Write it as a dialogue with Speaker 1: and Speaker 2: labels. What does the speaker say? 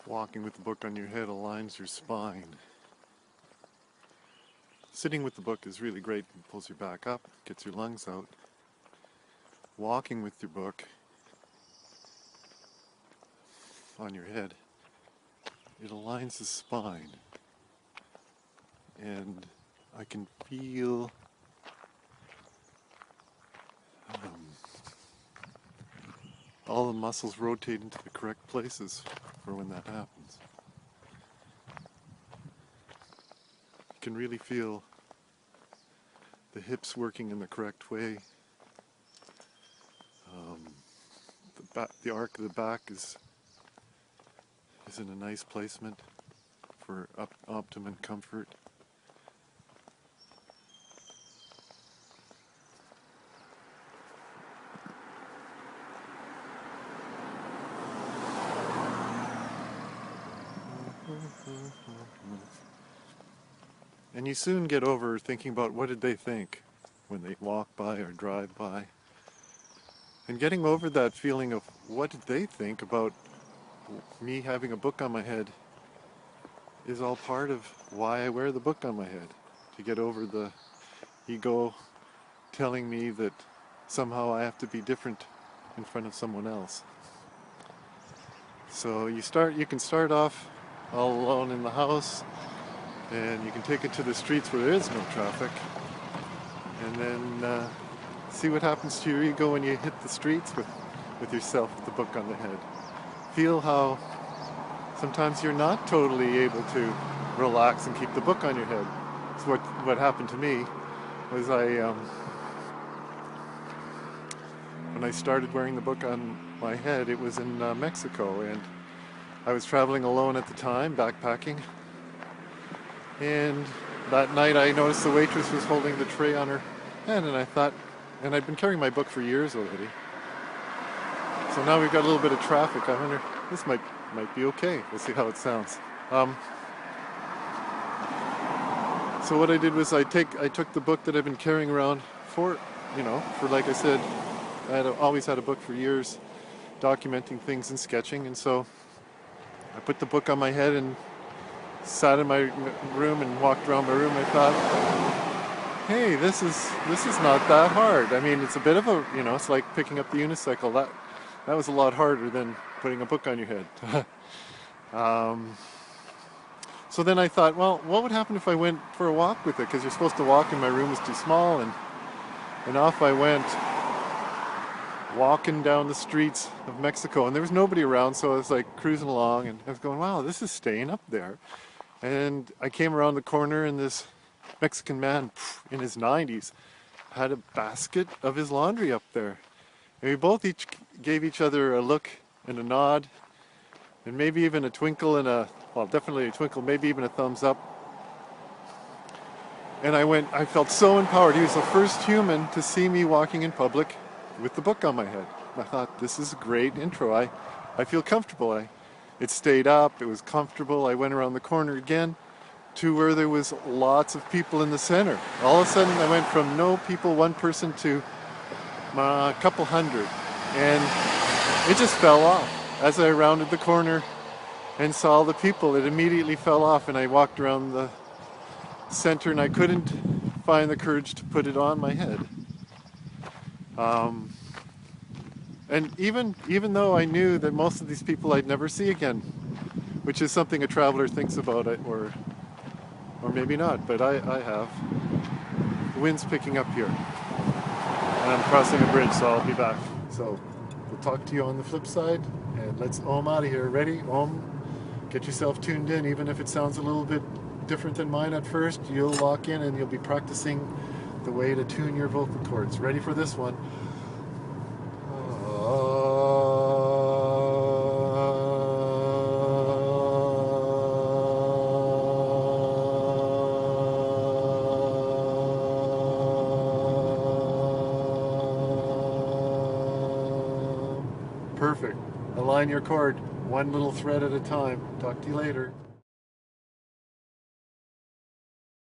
Speaker 1: Walking with the book on your head aligns your spine. Sitting with the book is really great. It pulls your back up, gets your lungs out. Walking with your book on your head, it aligns the spine. And I can feel all the muscles rotate into the correct places for when that happens. You can really feel the hips working in the correct way. The arc of the back is in a nice placement for optimum comfort. And you soon get over thinking about what did they think when they walk by or drive by. And getting over that feeling of what did they think about me having a book on my head is all part of why I wear the book on my head. To get over the ego telling me that somehow I have to be different in front of someone else. So you can start off all alone in the house, and you can take it to the streets where there is no traffic, and then see what happens to your ego when you hit the streets with yourself with the book on the head. Feel how sometimes you're not totally able to relax and keep the book on your head. So what happened to me was when I started wearing the book on my head, it was in Mexico, and I was traveling alone at the time, backpacking. And that night I noticed the waitress was holding the tray on her hand, and I thought, and I'd been carrying my book for years already. So now we've got a little bit of traffic. I wonder, this might be okay. We'll see how it sounds. So what I did was I took the book that I've been carrying around for like I said, I always had a book for years documenting things and sketching, and so I put the book on my head and sat in my room and walked around my room. I thought, hey, this is not that hard. I mean, it's a bit of a, it's like picking up the unicycle. That was a lot harder than putting a book on your head. So then I thought, well, what would happen if I went for a walk with it? Because you're supposed to walk, and my room was too small, and off I went, walking down the streets of Mexico, and there was nobody around, so I was like cruising along, and I was going, wow, this is staying up there. And I came around the corner, and this Mexican man in his 90s had a basket of his laundry up there. And we both each gave each other a look and a nod, and maybe even a twinkle and definitely a twinkle, maybe even a thumbs up. And I felt so empowered. He was the first human to see me walking in public with the book on my head. I thought, this is a great intro. I feel comfortable. It stayed up, it was comfortable. I went around the corner again to where there was lots of people in the center. All of a sudden I went from no people, one person, to a couple hundred. And it just fell off. As I rounded the corner and saw the people, it immediately fell off, and I walked around the center and I couldn't find the courage to put it on my head. And even though I knew that most of these people I'd never see again, which is something a traveler thinks about it, or maybe not, but I have. The wind's picking up here, and I'm crossing a bridge, so I'll be back. So we'll talk to you on the flip side, and let's Om out of here. Ready? Om. Get yourself tuned in, even if it sounds a little bit different than mine at first. You'll lock in and you'll be practicing the way to tune your vocal cords. Ready for this one? Perfect. Align your cord one little thread at a time. Talk to you later.